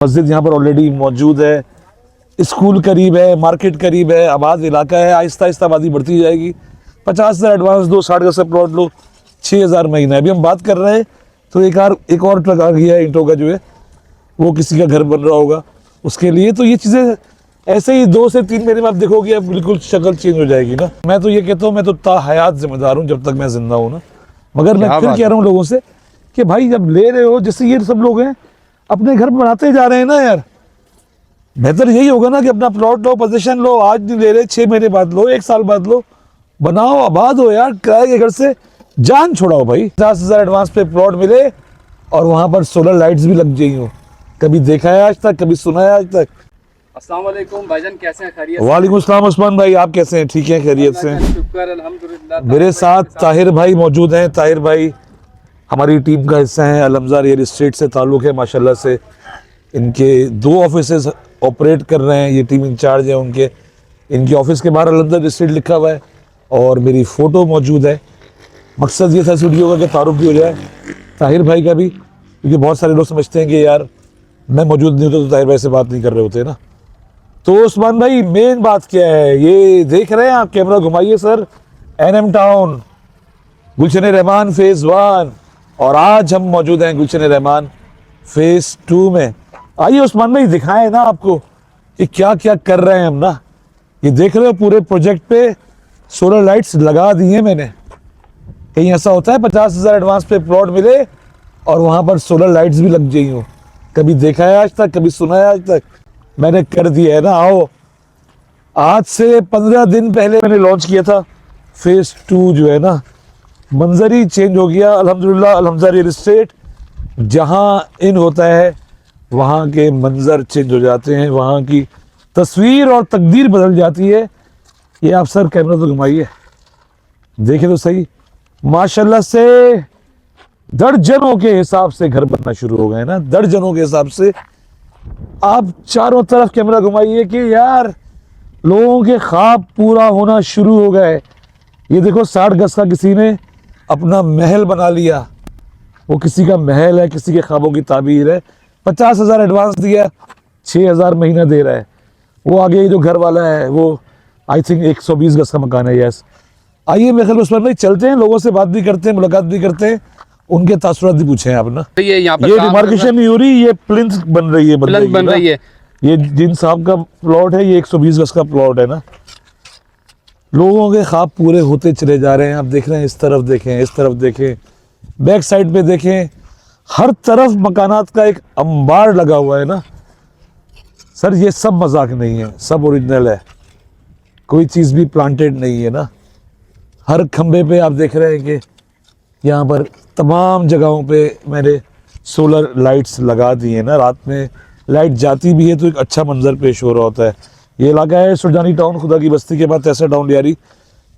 मस्जिद यहाँ पर ऑलरेडी मौजूद है, स्कूल करीब है, मार्केट करीब है, आबाद इलाका है। आहिस्ता आहिस्ता आबादी बढ़ती जाएगी। 50,000 एडवांस दो, 60 गज से प्लॉट लो, 6,000 महीना। अभी हम बात कर रहे हैं तो एक और ट्रक आ गया है ईंटों का, जो है वो किसी का घर बन रहा होगा उसके लिए। तो ये चीज़ें ऐसे ही 2 से 3 महीने में आप देखोगे अब बिल्कुल शक्ल चेंज हो जाएगी ना। मैं तो ये कहता हूँ, मैं तो ताहयात जिम्मेदार हूँ जब तक मैं जिंदा हूँ ना। मगर मैं फिर कह रहा हूँ लोगों से कि भाई जब ले रहे हो, जैसे ये सब लोग हैं अपने घर बनाते जा रहे हैं ना यार, बेहतर यही होगा ना कि अपना प्लॉट लो, पोजीशन लो। आज नहीं ले रहे, 6 महीने बाद लो, 1 साल बाद लो, बनाओ, आबाद हो यार। किराए के घर से जान छोड़ाओ भाई। 50,000 एडवांस पे प्लॉट मिले और वहां पर सोलर लाइट्स भी लग गई हो। कभी देखा है आज तक, कभी सुना है आज तक? अस्सलाम वालेकुम भाईजान, कैसे हैं? खैरियत? वालेकुम अस्सलाम उस्मान भाई, आप कैसे हैं? ठीक है, खैरियत से? शुक्र अल्हम्दुलिल्लाह। मेरे साथ ताहिर भाई मौजूद हैं। ताहिर भाई हमारी टीम का हिस्सा है, अलहमजा रियल एस्टेट से ताल्लुक़ है माशाल्लाह से। इनके 2 ऑफिसेस ऑपरेट कर रहे हैं, ये टीम इंचार्ज है उनके। इनके ऑफिस के बाहर अलहमजा रियल एस्टेट लिखा हुआ है और मेरी फ़ोटो मौजूद है। मकसद ये था इस वीडियो का कि तारुफ भी हो जाए ताहिर भाई का भी, क्योंकि बहुत सारे लोग समझते हैं कि यार मैं मौजूद नहीं होता तो ताहिर भाई से बात नहीं कर रहे होते ना। तो उस्मान भाई मेन बात क्या है, ये देख रहे हैं आप? कैमरा घुमाइए sir. NM town, Gulshan Rahman phase 1, और आज हम मौजूद हैं गुलशन रहमान फेज़ 2 में। आइए उस्मान भाई दिखाएं ना आपको कि क्या क्या कर रहे हैं हम ना। ये देख रहे हो पूरे प्रोजेक्ट पे सोलर लाइट्स लगा दी हैं मैंने। कहीं ऐसा होता है 50,000 एडवांस पे प्लॉट मिले और वहां पर सोलर लाइट्स भी लग गई हो? कभी देखा है आज तक, कभी सुना है आज तक? मैंने कर दिया है ना। आओ, आज से 15 दिन पहले मैंने लॉन्च किया था फेज़ 2 जो है ना। मंजर ही चेंज हो गया अल्हम्दुलिल्लाह। अलहमजा रियल एस्टेट जहाँ इन होता है वहाँ के मंजर चेंज हो जाते हैं, वहाँ की तस्वीर और तकदीर बदल जाती है। ये आप सर कैमरा तो घुमाइए, देखे तो सही। माशाल्लाह से दर्जनों के हिसाब से घर बनना शुरू हो गए ना, दर्जनों के हिसाब से। आप चारों तरफ कैमरा घुमाइए कि यार लोगों के ख्वाब पूरा होना शुरू हो गए। ये देखो 60 गज का किसी ने अपना महल बना लिया। वो किसी का महल है, किसी के ख्वाबों की ताबीर है। 50,000 एडवांस दिया, 6,000 महीना दे रहा है। वो आगे जो घर वाला है वो आई थिंक 120 गज का मकान है। यस, आइए मेरे ख्याल उस्मान भाई चलते हैं, लोगों से बात भी करते हैं, मुलाकात भी करते हैं, उनके तासुरात भी पूछे हैं आप ना। ये यहाँ पर ये डिमार्केशन नहीं हो रही, ये प्लिंथ बन रही है। बन रही है। ये जिन साहब का प्लॉट है, ये 120 गज का प्लॉट है ना। लोगों के ख्वाब पूरे होते चले जा रहे हैं। आप देख रहे हैं, इस तरफ देखें, इस तरफ देखें, बैक साइड पे देखें, हर तरफ मकानात का एक अंबार लगा हुआ है ना। सर ये सब मजाक नहीं है, सब ओरिजिनल है, कोई चीज़ भी प्लांटेड नहीं है ना। हर खंबे पे आप देख रहे हैं कि यहाँ पर तमाम जगहों पे मैंने सोलर लाइट्स लगा दी है ना। रात में लाइट जाती भी है तो एक अच्छा मंजर पेश हो रहा होता है। ये इलाका है सुरजानी टाउन, खुदा की बस्ती के बाद तहसील टाउन लियारी,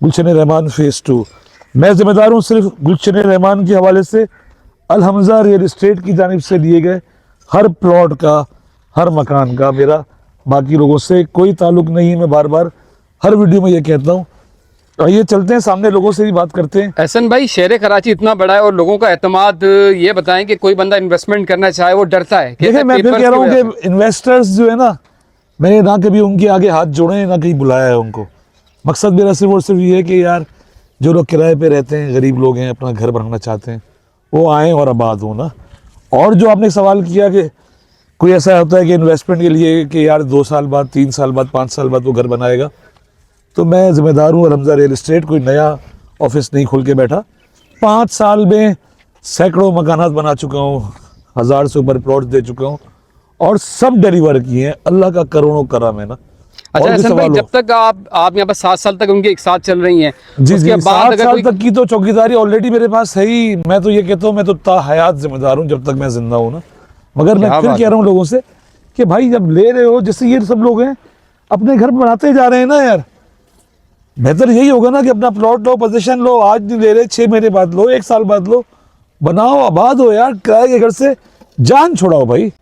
गुलशन रहमान फेज़ 2। मैं जिम्मेदार हूँ सिर्फ गुलशन रहमान के हवाले से अलहमजा रियल एस्टेट की जानिब से लिए गए हर प्लॉट का, हर मकान का। मेरा बाकी लोगों से कोई ताल्लुक़ नहीं है। मैं बार बार हर वीडियो में ये कहता हूँ। आइए चलते हैं, सामने लोगों से भी बात करते हैं। एहसन भाई, शहर कराची इतना बड़ा है और लोगों का एतमाद, ये बताएं कि कोई बंदा इन्वेस्टमेंट करना चाहे वो डरता है। देखिए मैं फिर कह रहा हूँ कि इन्वेस्टर्स जो है ना, मैंने ना कभी उनके आगे हाथ जोड़े हैं, ना कहीं बुलाया है उनको। मकसद मेरा सिर्फ और सिर्फ ये है कि यार जो लोग किराए पे रहते हैं, गरीब लोग हैं, अपना घर बनाना चाहते हैं, वो आएँ और आबाद हो ना। और जो आपने सवाल किया कि कोई ऐसा होता है कि इन्वेस्टमेंट के लिए कि यार 2 साल बाद, 3 साल बाद, 5 साल बाद वो घर बनाएगा, तो मैं जिम्मेदार हूँ अलहमजा रियल एस्टेट। कोई नया ऑफिस नहीं खोल के बैठा। 5 साल में सैकड़ों मकानात बना चुका हूँ, 1000 से ऊपर प्लॉट्स दे चुका हूँ और सब डिलीवर किए हैं। अल्लाह का करोड़ों करम है ना। अच्छा एहसन भाई, जब तक आप यहाँ पर 7 साल तक उनके एक साथ चल रही हैं, जी, उसके बाद 7 साल तक की तो चौकीदारी ऑलरेडी मेरे पास है ही। मैं तो ये कहता हूँ, मैं तो ताहयात जिम्मेदार हूँ जब तक मैं जिंदा हूँ ना। मगर मैं फिर कह रहा हूँ लोगों से कि भाई जब ले रहे हो, जैसे ये सब लोग हैं अपने घर बनाते जा रहे हैं ना यार, बेहतर यही होगा ना कि अपना प्लॉट लो, पोजीशन लो। आज नहीं ले रहे, 6 महीने बाद लो, 1 साल बाद लो, बनाओ, आबाद हो यार। किराए के घर से जान छुड़ाओ भाई।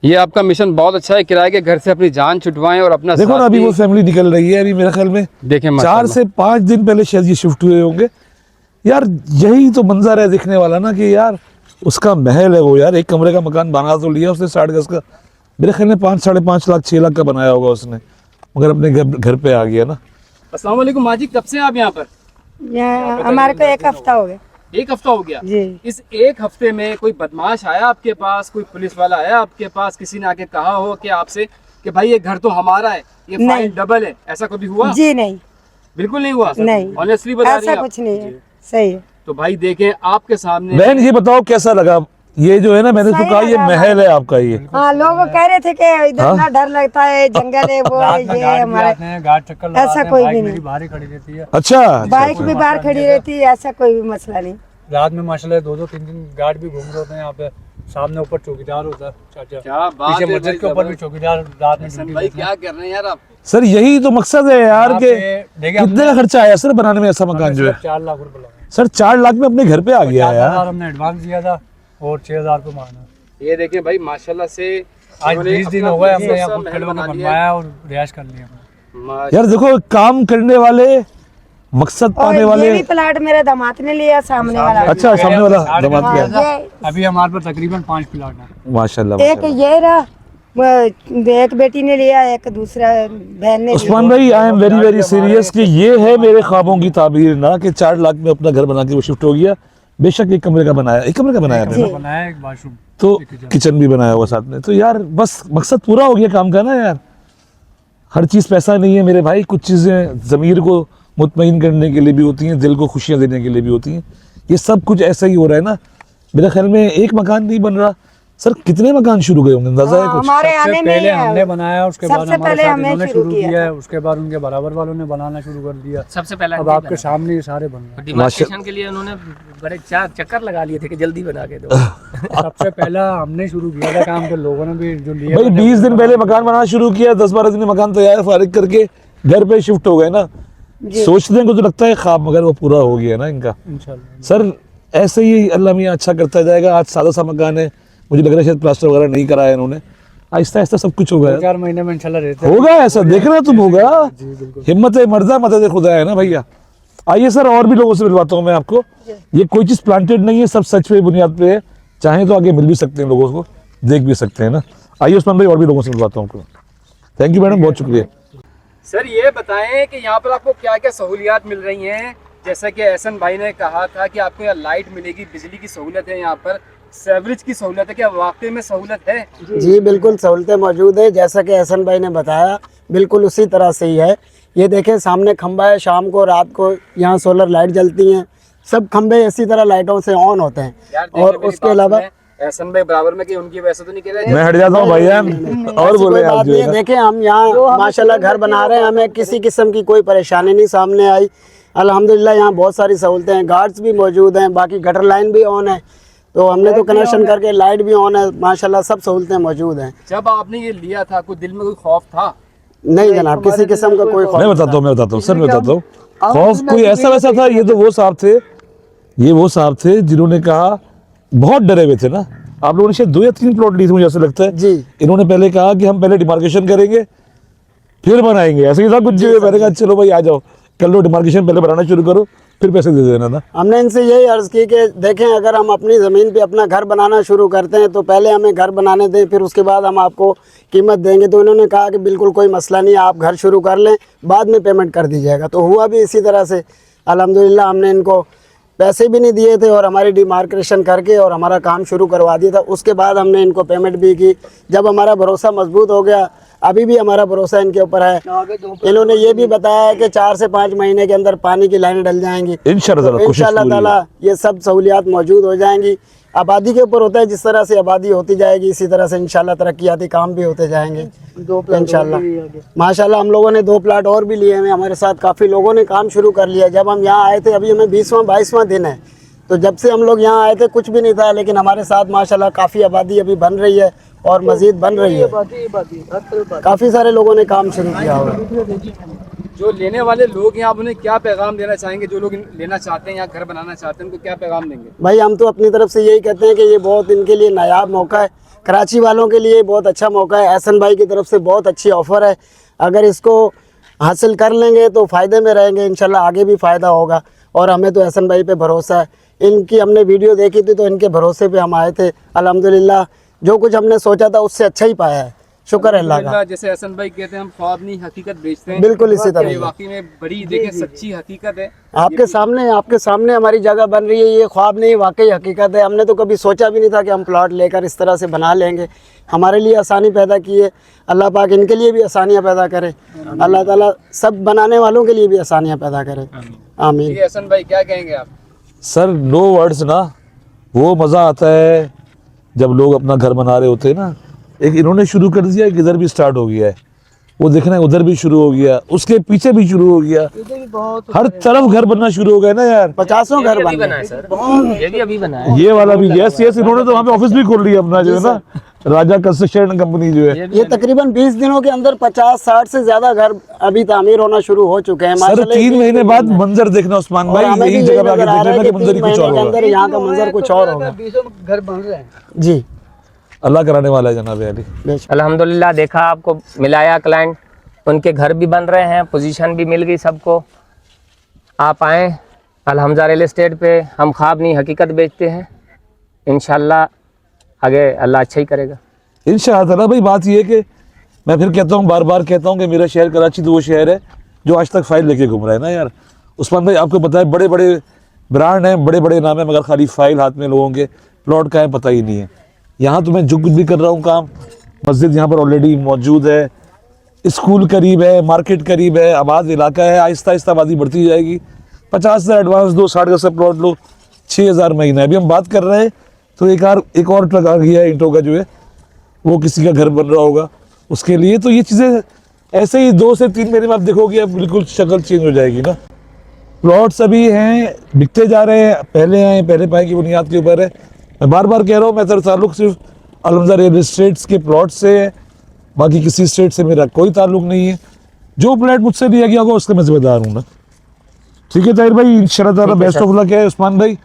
ये आपका मिशन बहुत अच्छा है, किराए के घर से अपनी जान छुटवाएं और अपना देखो ना अभी वो फैमिली निकल रही है। अभी मेरे ख्याल में देखें 4 से 5 दिन पहले शायद ये शिफ्ट हुए होंगे। यार यही तो मंजर है दिखने वाला ना कि यार उसका महल है वो यार, एक कमरे का मकान बना तो लिया उसने 60 गज का, मेरे ख्याल में 5 साढ़े 5 लाख 6 लाख का बनाया होगा उसने, मगर अपने घर पे आ गया ना। अस्सलाम वालेकुम माँ जी, कब से आप यहाँ पर? यहाँ हमारे को 1 हफ्ता हो गया एक हफ्ता हो गया जी। इस 1 हफ्ते में कोई बदमाश आया आपके पास, कोई पुलिस वाला आया आपके पास, किसी ने आके कहा हो कि आपसे कि भाई ये घर तो हमारा है, ये फाइन नहीं। डबल है, ऐसा कभी हुआ? जी नहीं, बिल्कुल नहीं हुआ। नहीं। ऑनेस्टली बता रही ऐसा हैं आप? कुछ नहीं है, सही है। तो भाई देखें आपके सामने बहन ये बताओ कैसा लगा ये जो है ना, मैंने तो सही कहा ये लगा महल है आपका ये। हाँ, लोग कह रहे थे कि इधर ना डर लगता है, जंगल है, वो है, ये है हमारे, ऐसा कोई भी नहीं। बाहर खड़ी रहती है, अच्छा बाइक भी बाहर खड़ी रहती है, ऐसा कोई भी मसला नहीं। रात में माशाल्लाह 2-2 3-3 गार्ड भी घूम रहे होते हैं यहाँ पे। सामने ऊपर चौकीदार होता है चाचा, क्या बात पीछे है मस्जिद भाई, के ऊपर भी चौकीदार रात में हसन ड्यूटी भाई करते हैं। क्या कर रहे हैं यार आप? सर यही तो मकसद है यार यहाँ के पे देखिए कितने का खर्चा आया सर बनाने में ऐसा मकान जो है? 4 लाख रुपए लगे। सर 4 लाख में अपने घर पे आ गया 4,000 यार। हमने एडवांस दिया था और 6,000 रुपए मांगा। ये देखें भाई माशाल्लाह से आज इन्होंने 20 दिन अपना हो गए हमने खूबसूरत यहाँ सा खुद महल खड़े होकर बना लिया बनवाया और रिहाइश कर लिया। है। यार देखो काम करने वाले, मकसद और पाने ये वाले। भी प्लाट मेरे दामाद ने लिया, सामने वाला। अच्छा सामने वाला दामाद हाँ, क्या? ये अभी हमारे पास तकरीबन 5 प्लाट हैं। माशाल्लाह एक ये रहा, एक बेटी ने लिया, एक दूसरा बहन ने लिया। उस्मान भाई I am very very serious कि ये है मेरे ख्वाबों की ताबीर ना, कि 4 लाख में अपना घर बना के वो शिफ्ट हो गया। बेशक एक कमरे का बनाया, एक कमरे का बनाया कमरा मैंने, बनाया, एक बाथरूम, तो किचन भी बनाया हुआ साथ में। तो यार बस मकसद पूरा हो गया काम का ना यार। हर चीज़ पैसा नहीं है मेरे भाई, कुछ चीज़ें ज़मीर को मुतमईन करने के लिए भी होती हैं, दिल को खुशियाँ देने के लिए भी होती हैं। ये सब कुछ ऐसा ही हो रहा है ना। मेरे ख्याल में एक मकान नहीं बन रहा सर, कितने मकान शुरू गए होंगे, अंदाजा है हाँ, कुछ? हमारे सबसे आने में पहले ही हमने है। बनाया, उसके बाद सबसे हमारे पहले साथ हमने इन्होंने शुरू शुरू किया किया था। है, उसके बाद उनके बराबर वालों ने बनाना शुरू कर दिया। सबसे पहले अब आपके सामने ये सारे बन रहे हैं। डिमार्केशन के लिए उन्होंने बड़े 4 चक्कर लगा लिए थे कि जल्दी बना के दो। सबसे पहला हमने शुरू किया था काम, के लोगों ने भी जो लिया भाई 20 दिन पहले मकान बनाना शुरू किया, 10-12 दिन में मकान तैयार फारिग करके घर पे शिफ्ट हो गए ना। सोचते हैं को तो लगता है ख्वाब, मगर वो पूरा हो गया ना इनका। इंशाल्लाह। सर ऐसे ही अल्लाह मियाँ अच्छा करता जाएगा। आज सादा सा मकान है, मुझे लग रहा है शायद प्लास्टर वगैरह नहीं कराया इन्होंने, आहिस्ता आहिस्ता सब कुछ होगा। 2-4 महीने में इंशाल्लाह रहते हैं। होगा ऐसा, देखना तुम होगा। हिम्मत है मर्दा, मदद खुदा है ना भैया। आइए सर और भी लोगों से मिलवाता हूँ मैं आपको। ये कोई चीज़ प्लांटेड नहीं है, सब सच पे बुनियाद पे है। चाहे तो आगे मिल भी सकते हैं, लोगों को देख भी सकते हैं ना। आइए उस्मान भाई और भी लोगों से मिलवाता हूँ आपको। थैंक यू मैडम, बहुत शुक्रिया। सर ये बताएं कि यहाँ पर आपको क्या क्या सहूलियात मिल रही हैं? जैसा कि एहसन भाई ने कहा था कि आपको यहाँ लाइट मिलेगी, बिजली की सहूलत है, यहाँ पर सेवरेज की सहूलत है, क्या वाकई में सहूलत है? जी बिल्कुल सहूलतें मौजूद है, जैसा कि एहसन भाई ने बताया बिल्कुल उसी तरह से ही है। ये देखें सामने खंबा है, शाम को रात को यहाँ सोलर लाइट जलती हैं, सब खंबे इसी तरह लाइटों से ऑन होते हैं। यार देखिए, और मेरी उसके बात अलावा सुने, एहसन भाई बराबर में कि उनकी वैसे तो नहीं कह रहे? मैं हट जाता हूँ भैया और ऐसी बोले कोई आप बात जो नहीं है है। ना। देखें हम यहाँ माशाल्लाह घर बना रहे हैं, हमें किसी किस्म की कोई परेशानी नहीं सामने आई। अल्हम्दुलिल्लाह यहाँ बहुत सारी सहूलतें हैं, गार्ड्स भी मौजूद हैं, बाकी गटर लाइन भी ऑन है, तो हमने तो कनेक्शन करके लाइट भी ऑन है, माशाल्लाह सब सहूलतें मौजूद हैं। जब आपने ये लिया था कोई दिल में कोई खौफ था? नहीं जनाब, किसी किस्म का कोई खौफ मैं बताता हूँ सर, मैं बताता हूँ। खौफ कोई ऐसा वैसा था, ये तो वो साहब थे, ये वो साहब थे जिन्होंने कहा, बहुत डरे हुए थे ना। आप लोगों ने शायद 2 या 3 प्लॉट ली थी मुझे ऐसा लगता है जी। इन्होंने पहले कहा कि हम पहले डिमार्केशन करेंगे फिर बनाएंगे, ऐसे ही था कुछ। मैंने कहा चलो भाई आ जाओ, कर लो डिमार्केशन, पहले बनाना शुरू करो फिर पैसे दे देना था। हमने इनसे यही अर्ज़ की कि देखें अगर हम अपनी ज़मीन पे अपना घर बनाना शुरू करते हैं तो पहले हमें घर बनाने दें, फिर उसके बाद हम आपको कीमत देंगे। तो इन्होंने कहा कि बिल्कुल कोई मसला नहीं, आप घर शुरू कर लें, बाद में पेमेंट कर दीजिएगा। तो हुआ भी इसी तरह से। अल्हम्दुलिल्लाह हमने इनको पैसे भी नहीं दिए थे और हमारी डिमार्केशन करके और हमारा काम शुरू करवा दिया था। उसके बाद हमने इनको पेमेंट भी की। जब हमारा भरोसा मजबूत हो गया, अभी भी हमारा भरोसा इनके ऊपर है। इन्होंने ये भी बताया है कि 4 से 5 महीने के अंदर पानी की लाइनें डल जाएंगी। इंशाअल्लाह ताला ये सब सहूलियात मौजूद हो जाएंगी। आबादी के ऊपर होता है, जिस तरह से आबादी होती जाएगी इसी तरह से इंशाल्लाह तरक्याती काम भी होते जाएंगे इंशाल्लाह। माशाल्लाह हम लोगों ने 2 प्लाट और भी लिए हैं, हमारे साथ काफ़ी लोगों ने काम शुरू कर लिया। जब हम यहाँ आए थे, अभी हमें 20वां-22वां दिन है, तो जब से हम लोग यहाँ आए थे कुछ भी नहीं था, लेकिन हमारे साथ माशाल्लाह काफ़ी आबादी अभी बन रही है और मज़ीद बन रही है। काफ़ी सारे लोगों ने काम शुरू किया हुआ। जो लेने वाले लोग हैं आप उन्हें क्या पैगाम देना चाहेंगे? जो लोग लेना चाहते हैं या घर बनाना चाहते हैं उनको क्या पैगाम देंगे? भाई हम तो अपनी तरफ से यही कहते हैं कि ये बहुत इनके लिए नायाब मौका है, कराची वालों के लिए बहुत अच्छा मौका है। एहसन भाई की तरफ से बहुत अच्छी ऑफ़र है, अगर इसको हासिल कर लेंगे तो फ़ायदे में रहेंगे, इंशाल्लाह आगे भी फ़ायदा होगा। और हमें तो एहसन भाई पे भरोसा है इनकी हमने वीडियो देखी थी तो इनके भरोसे पे हम आए थे। अल्हम्दुलिल्लाह जो कुछ हमने सोचा था उससे अच्छा ही पाया है, शुक्र है अल्लाह का। अल्हम्दुलिल्लाह, जैसे हसन भाई कहते हैं हम ख्वाब नहीं हकीकत बेचते हैं, बिल्कुल इसी तरह ये है। वाकई में बड़ी देखिए सच्ची हकीकत है। आपके सामने हमारी जगह बन रही है, ये ख्वाब नहीं वाकई हकीकत है। हमने तो कभी सोचा भी नहीं था कि हम प्लॉट लेकर इस तरह से बना लेंगे। हमारे लिए आसानी पैदा की है अल्लाह पाक, इनके लिए भी आसानियाँ पैदा करे अल्लाह ताला, सब बनाने वालों के लिए भी आसानियाँ पैदा करे, आमीन। ठीक है हसन भाई, क्या कहेंगे आप? सर नो वर्ड्स ना, वो मज़ा आता है जब लोग अपना घर बना रहे होते हैं ना। एक इन्होंने शुरू कर दिया, एक इधर भी स्टार्ट हो गया है, वो देखना उधर भी शुरू हो गया, उसके पीछे भी शुरू हो गया, हर तरफ घर बनना शुरू हो गया ना यार। 50 घर बन बना गए। है सर, ये भी अभी बना है। ये वाला भी यस यस, इन्होंने तो वहाँ पे ऑफिस भी खोल लिया अपना, जो है ना राजा कंस्ट्रक्शन कंपनी जो है। ये तकरीबन 20 दिनों के अंदर 50-60 से ज्यादा घर अभी तामीर होना शुरू हो चुके हैं सर माशाल्लाह। 3 महीने बाद मंजर देखना उस्मान भाई, हमें भी यही जगह पे आके नजर आ देख रहा है लेना कि कि मंजर ही 3 कुछ महीने और के होगा। अंदर यहाँ का मंजर कुछ और होगा। 20 घर बन रहे हैं जी अल्लाह कराने वाला है जनाब अली। बेशक। अल्हम्दुलिल्लाह, देखा आपको मिलाया क्लाइंट, उनके घर भी बन रहे हैं, पोजीशन भी मिल गई सबको। आप आएँ अलहमजा रियल एस्टेट पे, हम ख्वाब नहीं हकीकत बेचते हैं। इंशाल्लाह आगे अल्लाह अच्छा ही करेगा इंशाअल्लाह। भाई बात ये है कि मैं फिर कहता हूँ, बार बार कहता हूँ कि मेरा शहर कराची तो वो शहर है जो आज तक फाइल लेके घूम रहा है ना यार। उस्मान भाई आपको पता है बड़े बड़े ब्रांड हैं, बड़े बड़े नाम है, मगर खाली फाइल हाथ में लोगों के, प्लॉट का है पता ही नहीं है। यहाँ तो मैं जो कुछ भी कर रहा हूँ काम, मस्जिद यहाँ पर ऑलरेडी मौजूद है, स्कूल करीब है, मार्केट करीब है, आबाद इलाका है, आहिस्ता आहिस्ता आबादी बढ़ती जाएगी। 50,000 एडवांस दो, 60 का सब प्लॉट लो, 6,000 महीना। अभी हम बात कर रहे हैं तो एक और ट्रक आ गया है ईंटों का, जो है वो किसी का घर बन रहा होगा उसके लिए। तो ये चीज़ें ऐसे ही 2 से 3 महीने में आप देखोगे अब बिल्कुल शक्ल चेंज हो जाएगी ना। प्लॉट्स अभी हैं, बिकते जा रहे हैं, पहले आए पहले पाए की बुनियाद के ऊपर है। मैं बार बार कह रहा हूँ, मेरा ताल्लुक सिर्फ अलमजा रियल एस्टेट्स के प्लॉट से है, बाकी किसी स्टेट से मेरा कोई ताल्लुक नहीं है। जो प्लॉट मुझसे लिया गया होगा उसका मैं जिम्मेदार हूँ ना। ठीक है ताहिर भाई, इंशाल्लाह ताला बेस्ट ऑफ लक है उस्मान भाई।